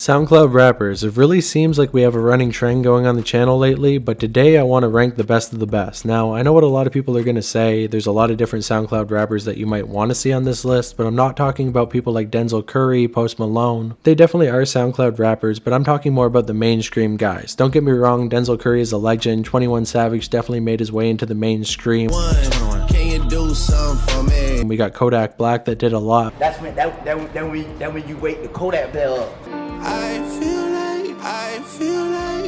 SoundCloud rappers. It really seems like we have a running trend going on the channel lately, but today I want to rank the best of the best. Now, I know what a lot of people are going to say. There's a lot of different SoundCloud rappers that you might want to see on this list, but I'm not talking about people like Denzel Curry, Post Malone. They definitely are SoundCloud rappers, but I'm talking more about the mainstream guys. Don't get me wrong, Denzel Curry is a legend. 21 Savage definitely made his way into the mainstream. Can you do something for me? We got Kodak Black that did a lot. That's when you wake the Kodak bell up. I feel like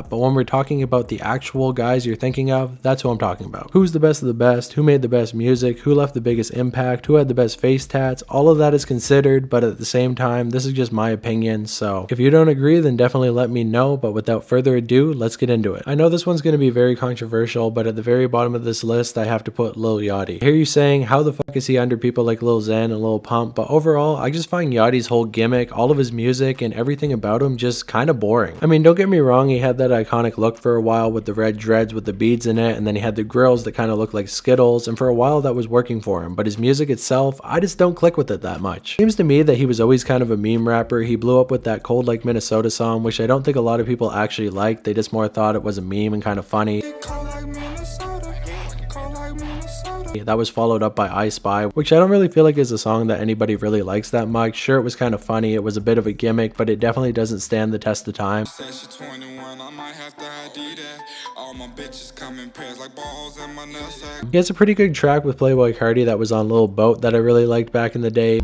But when we're talking about the actual guys you're thinking of, that's who I'm talking about. Who's the best of the best? Who made the best music? Who left the biggest impact? Who had the best face tats? All of that is considered, but at the same time, this is just my opinion. So if you don't agree, then definitely let me know. But without further ado, let's get into it. I know this one's going to be very controversial, but at the very bottom of this list, I have to put Lil Yachty. I hear you saying, how the fuck is he under people like Lil Xan and Lil Pump? But overall, I just find Yachty's whole gimmick, all of his music, and everything about him just kind of boring. I mean, don't get me wrong, he had that iconic look for a while with the red dreads with the beads in it, and then he had the grills that kind of looked like Skittles, and for a while that was working for him. But his music itself, I just don't click with it that much. Seems to me that he was always kind of a meme rapper. He blew up with that Cold Like Minnesota song, which I don't think a lot of people actually liked. They just more thought it was a meme and kind of funny. That was followed up by I Spy, which I don't really feel like is a song that anybody really likes that much. Sure, it was kind of funny, it was a bit of a gimmick, but it definitely doesn't stand the test of time. He has a pretty good track with Playboi Carti that was on Lil Boat that I really liked back in the day.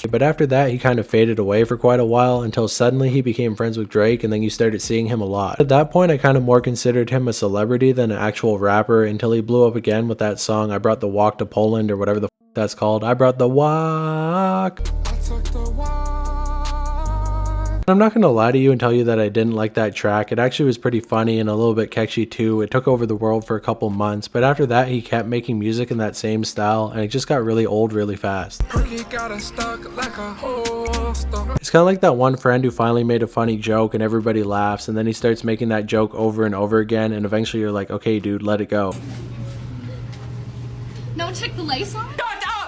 But after that, he kind of faded away for quite a while until suddenly he became friends with Drake, and then you started seeing him a lot. At that point, I kind of more considered him a celebrity than an actual rapper until he blew up again with that song, I Brought the Walk to Poland, or whatever the f that's called. I brought the walk. I'm not going to lie to you and tell you that I didn't like that track. It actually was pretty funny and a little bit catchy too. It took over the world for a couple months, but after that he kept making music in that same style, and it just got really old really fast. It's kind of like that one friend who finally made a funny joke and everybody laughs, and then he starts making that joke over and over again, and eventually you're like, okay dude, let it go. No, check the lace on?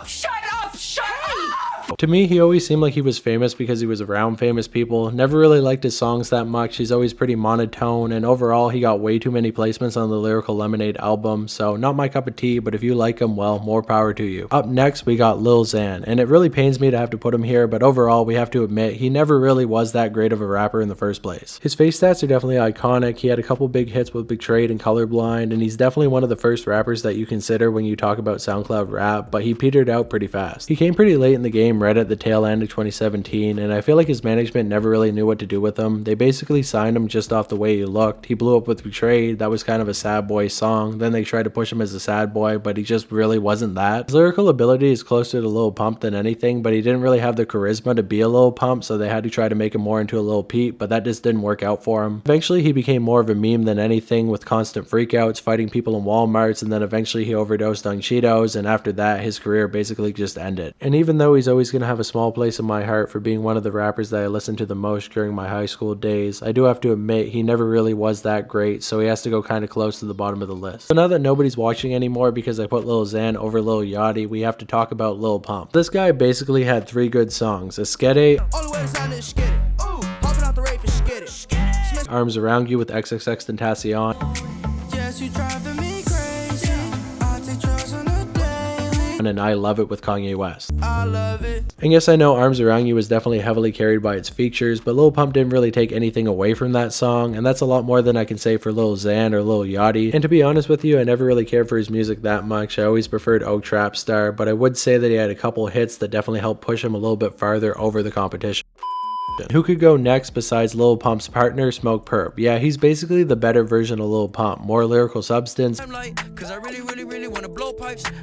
Shut up! To me, he always seemed like he was famous because he was around famous people. Never really liked his songs that much. He's always pretty monotone, and overall he got way too many placements on the Lyrical Lemonade album, so not my cup of tea, but if you like him, well, more power to you. Up next, we got Lil Xan, and it really pains me to have to put him here, but overall, we have to admit, he never really was that great of a rapper in the first place. His face stats are definitely iconic. He had a couple big hits with Betrayed and Colorblind, and he's definitely one of the first rappers that you consider when you talk about SoundCloud rap, but he petered out pretty fast. He came pretty late in the game, right at the tail end of 2017, and I feel like his management never really knew what to do with him. They basically signed him just off the way he looked. He blew up with Betrayed, that was kind of a sad boy song. Then they tried to push him as a sad boy, but he just really wasn't that. His lyrical ability is closer to Lil Pump than anything, but he didn't really have the charisma to be a Lil Pump, so they had to try to make him more into a Lil Peep, but that just didn't work out for him. Eventually he became more of a meme than anything, with constant freakouts, fighting people in Walmarts, and then eventually he overdosed on Cheetos, and after that his career basically just ended. And even though he's always going to have a small place in my heart for being one of the rappers that I listened to the most during my high school days, I do have to admit he never really was that great, so he has to go kind of close to the bottom of the list. So now that nobody's watching anymore because I put Lil Xan over Lil Yachty, we have to talk about Lil Pump. This guy basically had 3 good songs: Sketty, Arms Around You with XXXTentacion, and I Love It with Kanye West. And yes, I know Arms Around You was definitely heavily carried by its features, but Lil Pump didn't really take anything away from that song, and that's a lot more than I can say for Lil Xan or Lil Yachty. And to be honest with you, I never really cared for his music that much. I always preferred Oak Trap Star, but I would say that he had a couple hits that definitely helped push him a little bit farther over the competition. Who could go next besides Lil Pump's partner, Smokepurpp? Yeah, he's basically the better version of Lil Pump. More lyrical substance,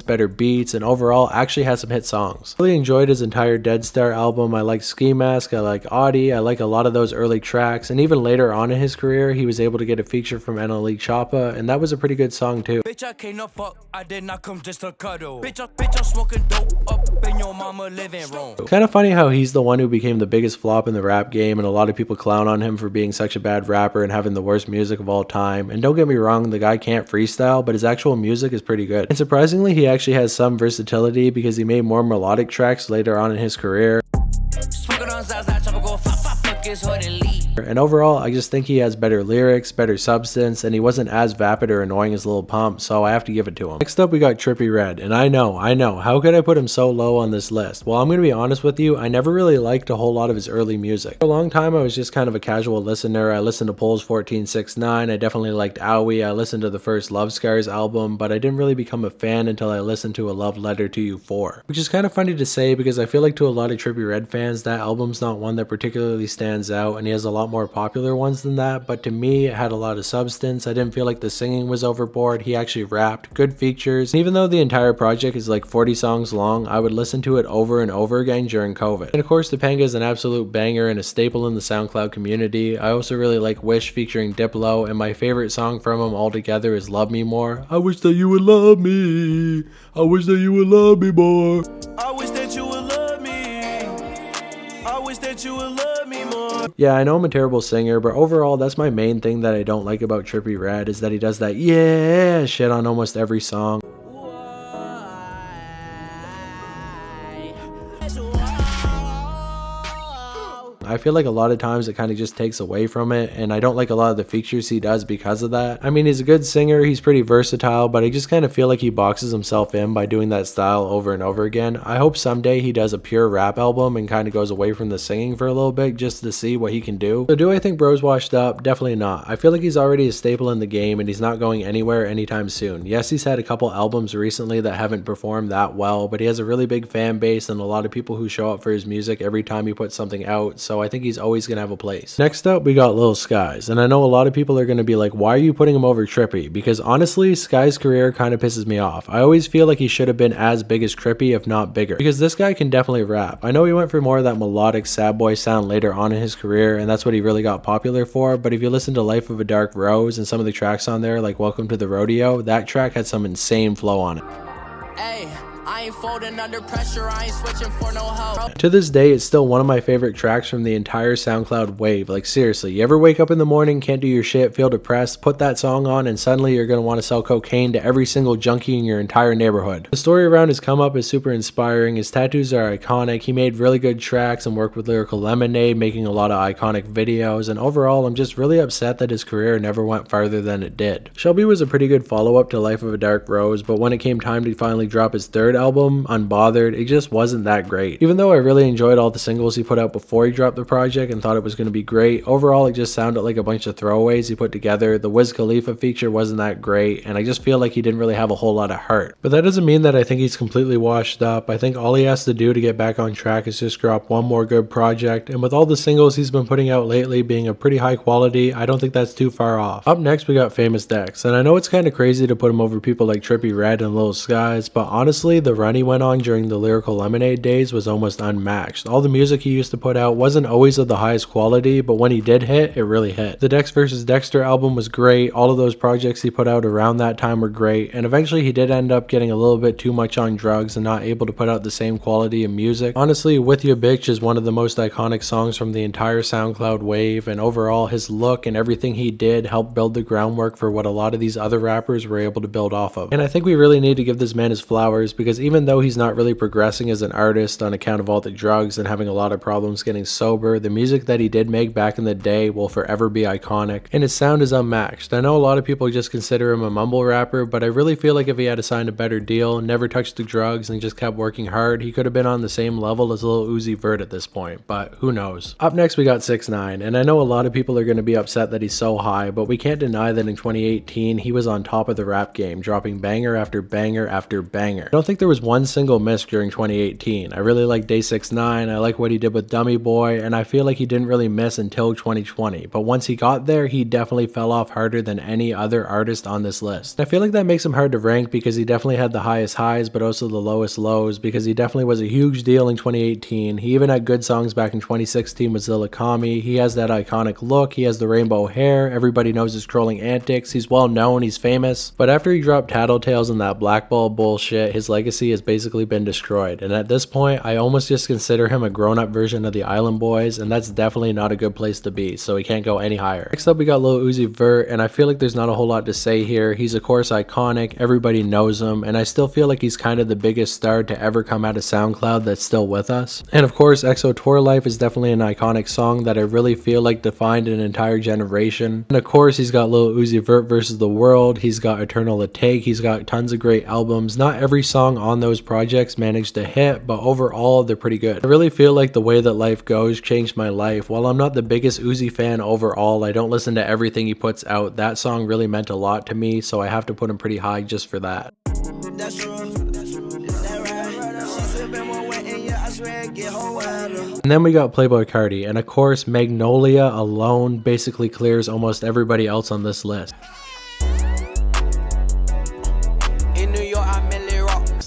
better beats, and overall actually has some hit songs. Really enjoyed his entire Dead Star album. I like Ski Mask, I like Audi, I like a lot of those early tracks, and even later on in his career, he was able to get a feature from NLE Choppa, and that was a pretty good song too. Bitch, I came up fuck, I did not come just to cuddle. Bitch, I'm smoking dope up in your mama living room. Kind of funny how he's the one who became the biggest flop in the rap game, and a lot of people clown on him for being such a bad rapper and having the worst music of all time. And don't get me wrong, the guy can't freestyle, but his actual music is pretty good. And surprisingly, he actually has some versatility because he made more melodic tracks later on in his career. And overall, I just think he has better lyrics, better substance, and he wasn't as vapid or annoying as Lil Pump, so I have to give it to him. Next up, we got Trippie Redd, and I know, how could I put him so low on this list? Well, I'm gonna be honest with you, I never really liked a whole lot of his early music. For a long time, I was just kind of a casual listener. I listened to Polls 1469, I definitely liked Owie, I listened to the first Lil Skies album, but I didn't really become a fan until I listened to A Love Letter to You 4. Which is kind of funny to say because I feel like to a lot of Trippie Redd fans, that album's not one that particularly stands out, and he has a lot more popular ones than that, but to me it had a lot of substance. I didn't feel like the singing was overboard. He actually rapped, good features, and even though the entire project is like 40 songs long, I would listen to it over and over again during COVID. And of course, Topanga is an absolute banger and a staple in the SoundCloud community. I also really like Wish featuring Diplo, and my favorite song from him altogether is Love Me More. I wish that you would love me, I wish that you would love me more, I wish that you would love me, I wish that you would love me more. Yeah, I know I'm a terrible singer, but overall, that's my main thing that I don't like about Trippie Redd is that he does that yeah shit on almost every song. I feel like a lot of times it kind of just takes away from it, and I don't like a lot of the features he does because of that. I mean, he's a good singer, he's pretty versatile, but I just kind of feel like he boxes himself in by doing that style over and over again. I hope someday he does a pure rap album and kind of goes away from the singing for a little bit just to see what he can do. So do I think bro's washed up? Definitely not. I feel like he's already a staple in the game and he's not going anywhere anytime soon. Yes, he's had a couple albums recently that haven't performed that well, but he has a really big fan base and a lot of people who show up for his music every time he puts something out, so I think he's always gonna have a place. Next up, we got Lil Skies, and I know a lot of people are gonna be like, why are you putting him over Trippie? Because honestly, Skies' career kind of pisses me off. I always feel like he should have been as big as Trippie, if not bigger, because this guy can definitely rap. I know he went for more of that melodic sad boy sound later on in his career, and that's what he really got popular for, but if you listen to Life of a Dark Rose and some of the tracks on there, like Welcome to the Rodeo, that track had some insane flow on it. Hey, I ain't folding under pressure, I ain't switching for no help. To this day, it's still one of my favorite tracks from the entire SoundCloud wave. Like seriously, you ever wake up in the morning, can't do your shit, feel depressed, put that song on, and suddenly you're gonna want to sell cocaine to every single junkie in your entire neighborhood. The story around his come up is super inspiring, his tattoos are iconic, he made really good tracks and worked with Lyrical Lemonade, making a lot of iconic videos, and overall, I'm just really upset that his career never went farther than it did. Shelby was a pretty good follow-up to Life of a Dark Rose, but when it came time to finally drop his third album, Unbothered, it just wasn't that great. Even though I really enjoyed all the singles he put out before he dropped the project and thought it was going to be great, overall it just sounded like a bunch of throwaways he put together. The Wiz Khalifa feature wasn't that great, and I just feel like he didn't really have a whole lot of heart. But that doesn't mean that I think he's completely washed up. I think all he has to do to get back on track is just drop one more good project, and with all the singles he's been putting out lately being a pretty high quality, I don't think that's too far off. Up next we got Famous Dex, and I know it's kind of crazy to put him over people like Trippie Redd and Lil Skies, but honestly the run he went on during the Lyrical Lemonade days was almost unmatched. All the music he used to put out wasn't always of the highest quality, but when he did hit, it really hit. The Dex vs. Dexter album was great, all of those projects he put out around that time were great, and eventually he did end up getting a little bit too much on drugs and not able to put out the same quality of music. Honestly, With Ya Bitch is one of the most iconic songs from the entire SoundCloud wave, and overall his look and everything he did helped build the groundwork for what a lot of these other rappers were able to build off of. And I think we really need to give this man his flowers, because even though he's not really progressing as an artist on account of all the drugs and having a lot of problems getting sober, the music that he did make back in the day will forever be iconic, and his sound is unmatched. I know a lot of people just consider him a mumble rapper, but I really feel like if he had signed a better deal, never touched the drugs, and just kept working hard, he could have been on the same level as Lil Uzi Vert at this point, but who knows. Up next we got 6ix9ine, and I know a lot of people are going to be upset that he's so high, but we can't deny that in 2018 he was on top of the rap game, dropping banger after banger after banger. I don't think there was one single miss during 2018. I really like Day 6ix9ine, I like what he did with Dummy Boy, and I feel like he didn't really miss until 2020, but once he got there, he definitely fell off harder than any other artist on this list. I feel like that makes him hard to rank because he definitely had the highest highs, but also the lowest lows, because he definitely was a huge deal in 2018. He even had good songs back in 2016 with Zilla Kami. He has that iconic look, he has the rainbow hair, everybody knows his trolling antics, he's well known, he's famous, but after he dropped Tattletales and that blackball bullshit, bullshit. His legacy has basically been destroyed, and at this point I almost just consider him a grown-up version of the Island Boys, and that's definitely not a good place to be, so he can't go any higher. Next up we got Lil Uzi Vert, and I feel like there's not a whole lot to say here. He's of course iconic, everybody knows him, and I still feel like he's kind of the biggest star to ever come out of SoundCloud that's still with us. And of course EXO Tour Life is definitely an iconic song that I really feel like defined an entire generation. And of course he's got Lil Uzi Vert versus the World, he's got Eternal the Take, he's got tons of great albums. Not every song on those projects managed to hit, but overall they're pretty good. I really feel like The Way That Life Goes changed my life. While I'm not the biggest Uzi fan overall, I don't listen to everything he puts out. That song really meant a lot to me, so I have to put him pretty high just for that. And then we got Playboi Carti, and of course Magnolia alone basically clears almost everybody else on this list.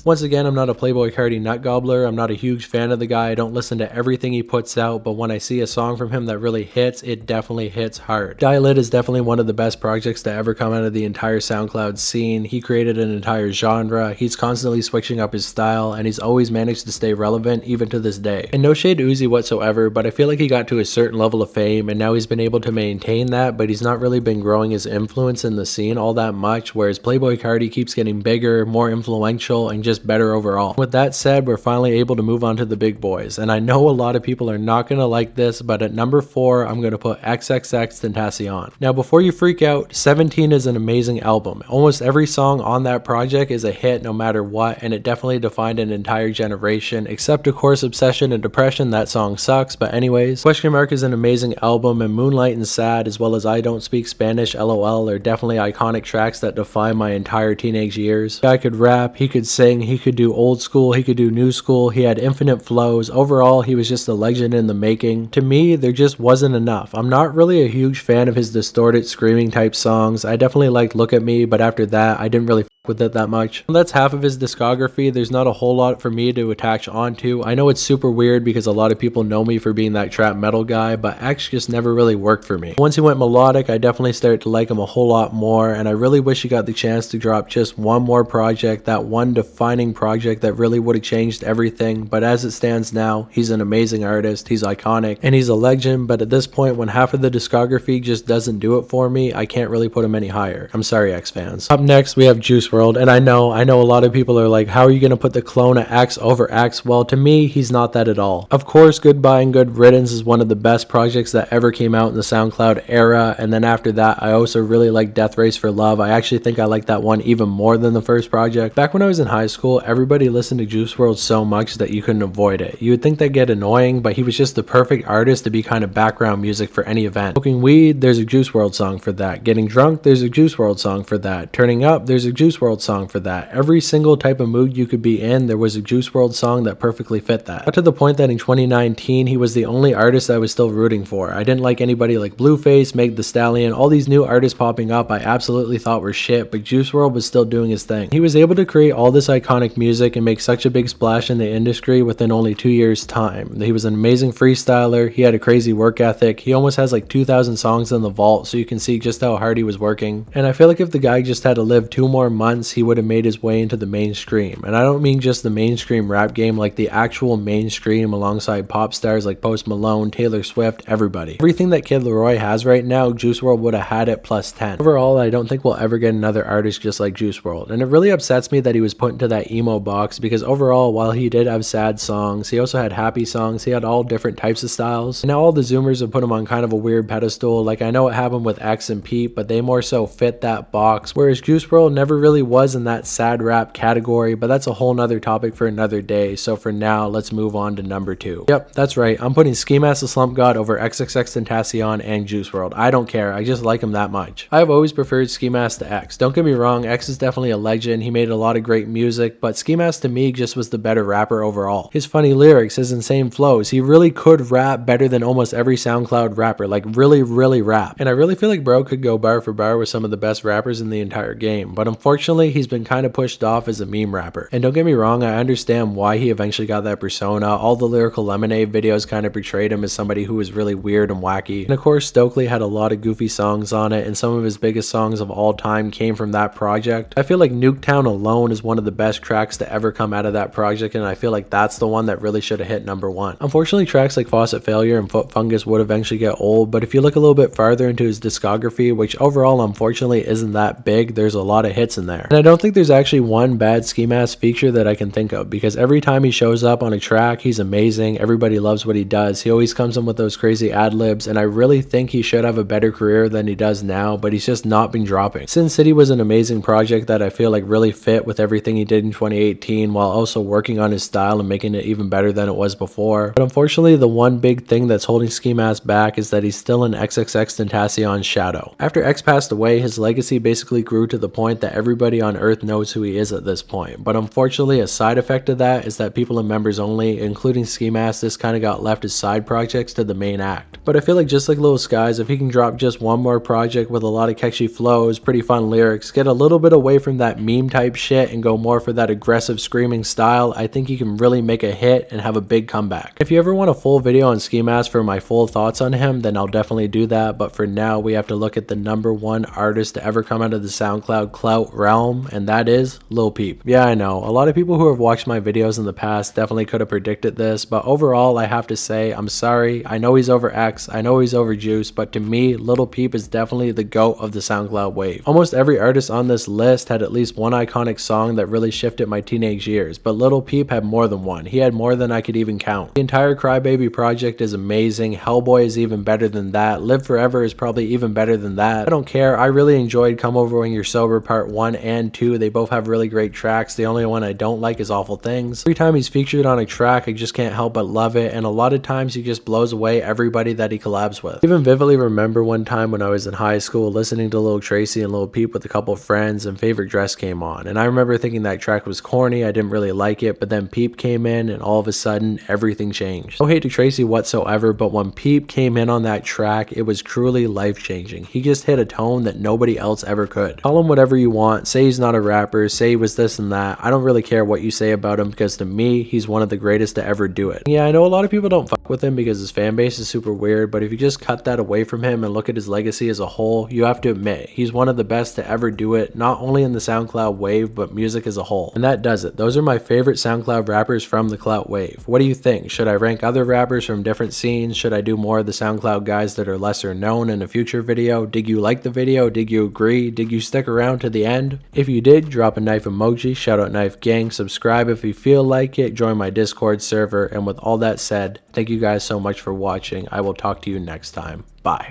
Once again, I'm not a Playboi Carti nut gobbler. I'm not a huge fan of the guy. I don't listen to everything he puts out, but when I see a song from him that really hits, it definitely hits hard. Dial It is definitely one of the best projects to ever come out of the entire SoundCloud scene. He created an entire genre. He's constantly switching up his style, and he's always managed to stay relevant even to this day. And no shade to Uzi whatsoever, but I feel like he got to a certain level of fame, and now he's been able to maintain that, but he's not really been growing his influence in the scene all that much, whereas Playboi Carti keeps getting bigger, more influential, and just better overall. With that said, we're finally able to move on to the big boys, and I know a lot of people are not going to like this, but at number 4 I'm going to put XXXTentacion. Now before you freak out, 17 is an amazing album. Almost every song on that project is a hit no matter what, and it definitely defined an entire generation, except of course Obsession and Depression. That song sucks, but anyways. Question Mark is an amazing album, and Moonlight and Sad as well as I Don't Speak Spanish LOL are definitely iconic tracks that define my entire teenage years. The guy could rap, he could sing, he could do old school, he could do new school, he had infinite flows. Overall, he was just a legend in the making. To me, there just wasn't enough. I'm not really a huge fan of his distorted screaming type songs. I definitely liked Look at Me, but after that, I didn't really with it that much. That's half of his discography. There's not a whole lot for me to attach onto. I know it's super weird because a lot of people know me for being that trap metal guy, but X just never really worked for me. Once he went melodic, I definitely started to like him a whole lot more, and I really wish he got the chance to drop just one more project, that one defining project that really would have changed everything. But as it stands now, he's an amazing artist, he's iconic, and he's a legend, but at this point when half of the discography just doesn't do it for me, I can't really put him any higher. I'm sorry, X fans. Up next, we have Juice WRLD, and I know a lot of people are like, how are you going to put the clone of X over X? Well, to me, he's not that at all. Of course, Goodbye and Good Riddance is one of the best projects that ever came out in the SoundCloud era, and then after that, I also really like Death Race for Love. I actually think I like that one even more than the first project. Back when I was in high school, everybody listened to Juice WRLD so much that you couldn't avoid it. You would think that'd get annoying, but he was just the perfect artist to be kind of background music for any event. Smoking weed, there's a Juice WRLD song for that. Getting drunk, there's a Juice WRLD song for that. Turning up, there's a Juice WRLD song for that. Every single type of mood you could be in, there was a Juice WRLD song that perfectly fit that. Up to the point that in 2019, he was the only artist I was still rooting for. I didn't like anybody like Blueface, Meg Thee Stallion, all these new artists popping up I absolutely thought were shit, but Juice WRLD was still doing his thing. He was able to create all this iconic music and make such a big splash in the industry within only 2 years' time. He was an amazing freestyler, he had a crazy work ethic, he almost has like 2,000 songs in the vault, so you can see just how hard he was working. And I feel like if the guy just had to live 2 more months, he would have made his way into the mainstream. And I don't mean just the mainstream rap game, like the actual mainstream alongside pop stars like Post Malone, Taylor Swift, everybody. Everything that Kid Laroi has right now, Juice WRLD would have had it plus 10. Overall, I don't think we'll ever get another artist just like Juice WRLD. And it really upsets me that he was put into that emo box, because overall, while he did have sad songs, he also had happy songs, he had all different types of styles. And now all the Zoomers have put him on kind of a weird pedestal. Like I know it happened with X and Peep, but they more so fit that box, whereas Juice WRLD never really was in that sad rap category, but that's a whole nother topic for another day. So for now, let's move on to number 2. Yep, that's right. I'm putting Mask the Slump God over XXXTentacion and Juice WRLD. I don't care. I just like him that much. I've always preferred Ski Mask to X. Don't get me wrong, X is definitely a legend. He made a lot of great music, but Ski Mask to me just was the better rapper overall. His funny lyrics, his insane flows, he really could rap better than almost every SoundCloud rapper. Like really rap. And I really feel like bro could go bar for bar with some of the best rappers in the entire game, but unfortunately he's been kind of pushed off as a meme rapper. And don't get me wrong, I understand why he eventually got that persona. All the Lyrical Lemonade videos kind of portrayed him as somebody who was really weird and wacky. And of course, Stokely had a lot of goofy songs on it, and some of his biggest songs of all time came from that project. I feel like Nuketown alone is one of the best best tracks to ever come out of that project, and I feel like that's the one that really should have hit #1. Unfortunately, tracks like Faucet Failure and Foot Fungus would eventually get old, but if you look a little bit farther into his discography, which overall unfortunately isn't that big, there's a lot of hits in there. And I don't think there's actually one bad Ski Mask feature that I can think of, because every time he shows up on a track, he's amazing. Everybody loves what he does. He always comes in with those crazy ad-libs, and I really think he should have a better career than he does now, but he's just not been dropping. Sin City was an amazing project that I feel like really fit with everything he did in 2018, while also working on his style and making it even better than it was before. But unfortunately, the one big thing that's holding Ski Mask back is that he's still in XXXTentacion's shadow. After X passed away, his legacy basically grew to the point that everybody on Earth knows who he is at this point. But unfortunately, a side effect of that is that people and members only, including Ski Mask, this kind of got left as side projects to the main act. But I feel like just like Lil Skies, if he can drop just one more project with a lot of catchy flows, pretty fun lyrics, get a little bit away from that meme type shit and go more for that aggressive screaming style, I think he can really make a hit and have a big comeback. If you ever want a full video on Ski Mask for my full thoughts on him, then I'll definitely do that, but for now we have to look at the #1 artist to ever come out of the SoundCloud Clout realm, and that is Lil Peep. Yeah, I know, a lot of people who have watched my videos in the past definitely could have predicted this, but overall I have to say I'm sorry. I know he's over X, I know he's over Juice, but to me, Lil Peep is definitely the GOAT of the SoundCloud wave. Almost every artist on this list had at least one iconic song that really shifted my teenage years, but Lil Peep had more than one. He had more than I could even count. The entire Crybaby project is amazing. Hellboy is even better than that. Live Forever is probably even better than that. I don't care. I really enjoyed Come Over When You're Sober Part 1 and 2. They both have really great tracks. The only one I don't like is Awful Things. Every time he's featured on a track, I just can't help but love it, and a lot of times he just blows away everybody that he collabs with. I even vividly remember one time when I was in high school listening to Lil Tracy and Lil Peep with a couple of friends, and Favorite Dress came on, and I remember thinking that track was corny. I didn't really like it, but then Peep came in and all of a sudden everything changed. No hate to Tracy whatsoever, but when Peep came in on that track, it was truly life-changing. He just hit a tone that nobody else ever could. Call him whatever you want, say he's not a rapper, say he was this and that. I don't really care what you say about him, because to me, he's one of the greatest to ever do it. Yeah, I know a lot of people don't fuck with him because his fan base is super weird, but if you just cut that away from him and look at his legacy as a whole, you have to admit, he's one of the best to ever do it, not only in the SoundCloud wave, but music as a whole. And that does it. Those are my favorite SoundCloud rappers from the Clout wave. What do you think? Should I rank other rappers from different scenes? Should I do more of the SoundCloud guys that are lesser known in a future video? Did you like the video? Did you agree? Did you stick around to the end? If you did, drop a knife emoji, shout out Knife Gang, subscribe if you feel like it, join my Discord server, and with all that said, thank you guys so much for watching. I will talk to you next time. Bye.